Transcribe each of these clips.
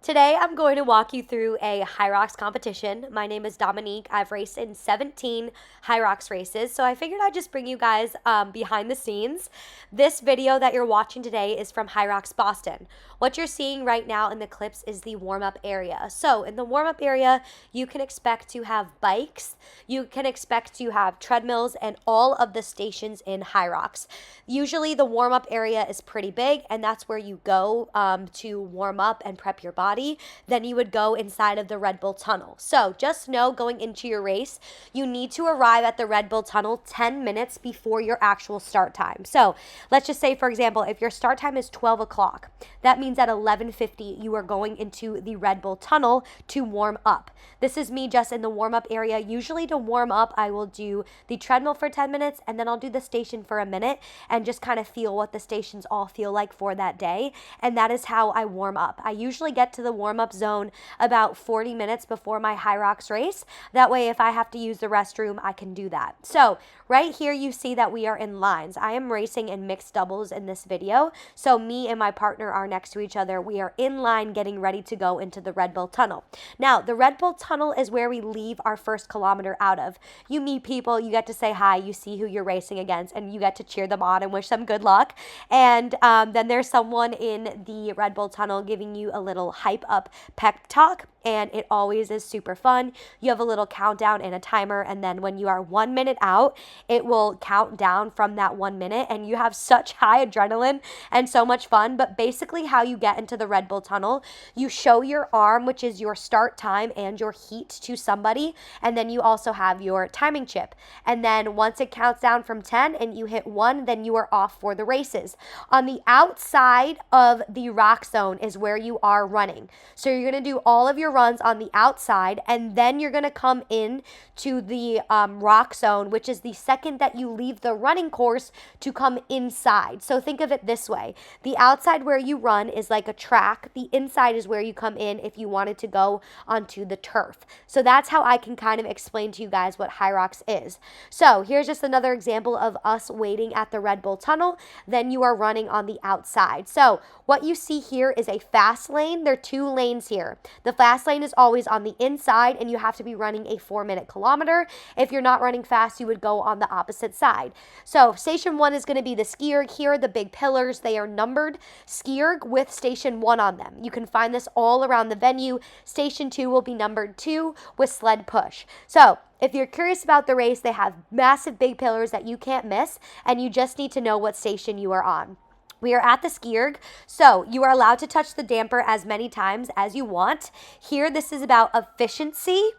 Today, I'm going to walk you through a HYROX competition. My name is Dominique. I've raced in 17 HYROX races, so I figured I'd just bring you guys behind the scenes. This video that you're watching today is from HYROX Boston. What you're seeing right now in the clips is the warm-up area. So in the warm-up area, you can expect to have bikes, you can expect to have treadmills, and all of the stations in HYROX. Usually the warm-up area is pretty big, and that's where you go to warm up and prep your body. Then you would go inside of the Red Bull tunnel. So just know going into your race, you need to arrive at the Red Bull tunnel 10 minutes before your actual start time. So let's just say, for example, if your start time is 12 o'clock, that means at 11:50 you are going into the Red Bull tunnel to warm up. This is me just in the warm-up area. Usually to warm up, I will do the treadmill for 10 minutes and then I'll do the station for a minute and just kind of feel what the stations all feel like for that day. And that is how I warm up. I usually get to the warm-up zone about 40 minutes before my HYROX race. That way, if I have to use the restroom, I can do that. So right here, you see that we are in lines. I am racing in mixed doubles in this video. So me and my partner are next to each other. We are in line getting ready to go into the Red Bull tunnel. Now, the Red Bull tunnel is where we leave our first kilometer out of. You meet people, you get to say hi, you see who you're racing against, and you get to cheer them on and wish them good luck. And then there's someone in the Red Bull tunnel giving you a little hype up pep talk, and it always is super fun. You have a little countdown and a timer, and then when you are 1 minute out, it will count down from that 1 minute, and you have such high adrenaline and so much fun. But basically how you get into the Red Bull tunnel, you show your arm, which is your start time and your heat, to somebody, and then you also have your timing chip. And then once it counts down from 10 and you hit 1, then you are off for the races. On the outside of the rock zone is where you are running. So you're going to do all of your runs on the outside, and then you're going to come in to the rock zone, which is the second that you leave the running course to come inside. So think of it this way. The outside where you run is like a track. The inside is where you come in if you wanted to go onto the turf. So that's how I can kind of explain to you guys what HYROX is. So here's just another example of us waiting at the Red Bull tunnel. Then you are running on the outside. So what you see here is a fast lane. There are two lanes here. The fast lane is always on the inside, and you have to be running a 4-minute kilometer. If you're not running fast, you would go on the opposite side. So station 1 is going to be the ski erg. Here are the big pillars. They are numbered ski erg with station 1 on them. You can find this all around the venue. Station 2 will be numbered 2 with sled push. So if you're curious about the race, they have massive big pillars that you can't miss, and you just need to know what station you are on. We are at the ski erg, so you are allowed to touch the damper as many times as you want. Here, this is about efficiency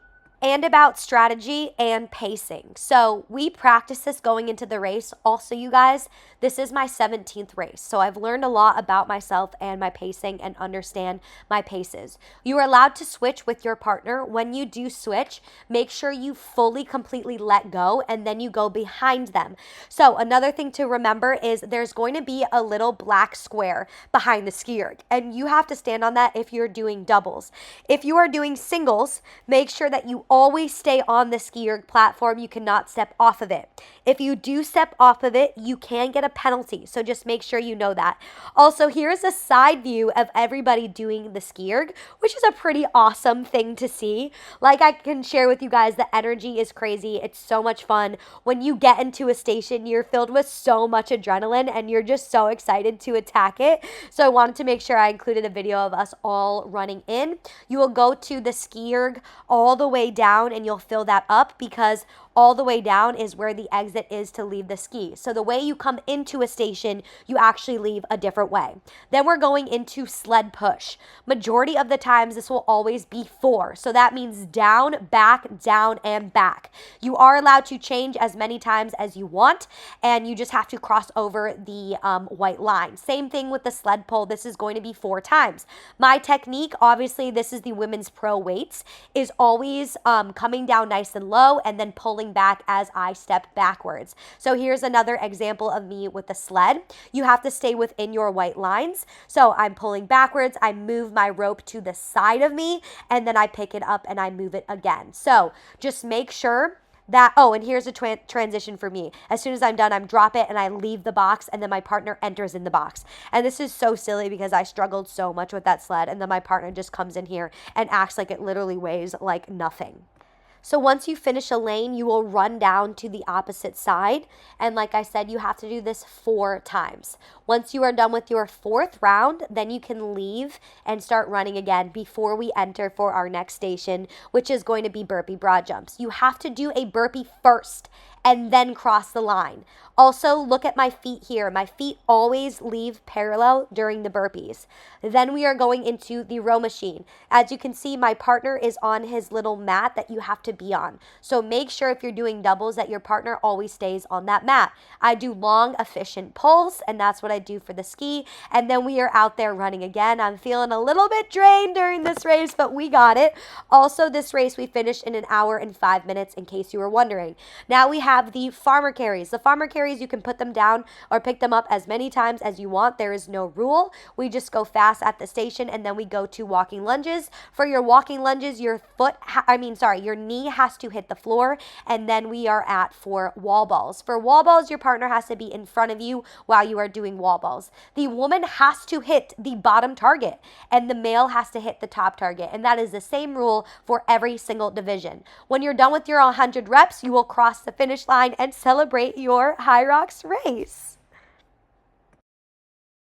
and about strategy and pacing. So we practice this going into the race. Also, you guys, this is my 17th race. So I've learned a lot about myself and my pacing and understand my paces. You are allowed to switch with your partner. When you do switch, make sure you fully, completely let go, and then you go behind them. So another thing to remember is there's going to be a little black square behind the ski erg, and you have to stand on that if you're doing doubles. If you are doing singles, make sure that you always stay on the ski erg platform. You cannot step off of it. If you do step off of it, you can get a penalty. So just make sure you know that. Also, here's a side view of everybody doing the ski erg, which is a pretty awesome thing to see. Like, I can share with you guys, the energy is crazy. It's so much fun. When you get into a station, you're filled with so much adrenaline and you're just so excited to attack it. So I wanted to make sure I included a video of us all running in. You will go to the ski erg all the way down, and you'll fill that up because all the way down is where the exit is to leave the ski. So the way you come into a station, you actually leave a different way. Then we're going into sled push. Majority of the times, this will always be 4. So that means down, and back. You are allowed to change as many times as you want, and you just have to cross over the white line. Same thing with the sled pull. This is going to be 4 times. My technique, obviously, this is the women's pro weights, is always coming down nice and low and then pulling back as I step backwards. So here's another example of me with the sled. You have to stay within your white lines. So I'm pulling backwards, I move my rope to the side of me, and then I pick it up and I move it again. So just make sure And here's a transition for me. As soon as I'm done, I'm drop it and I leave the box, and then my partner enters in the box. And this is so silly because I struggled so much with that sled, and then my partner just comes in here and acts like it literally weighs like nothing. So once you finish a lane, you will run down to the opposite side. And like I said, you have to do this 4 times. Once you are done with your 4th round, then you can leave and start running again before we enter for our next station, which is going to be burpee broad jumps. You have to do a burpee first and then cross the line. Also, look at my feet here. My feet always leave parallel during the burpees. Then we are going into the row machine. As you can see, my partner is on his little mat that you have to be on. So make sure if you're doing doubles that your partner always stays on that mat. I do long, efficient pulls, and that's what I do for the ski. And then we are out there running again. I'm feeling a little bit drained during this race, but we got it. Also, this race we finished in 1 hour and 5 minutes, in case you were wondering. Now we have the farmer carries. The farmer carries, you can put them down or pick them up as many times as you want. There is no rule. We just go fast at the station, and then we go to walking lunges. For your walking lunges, your knee has to hit the floor, and then we are at for wall balls. For wall balls, your partner has to be in front of you while you are doing wall balls. The woman has to hit the bottom target, and the male has to hit the top target, and that is the same rule for every single division. When you're done with your 100 reps, you will cross the finish line and celebrate your HYROX race.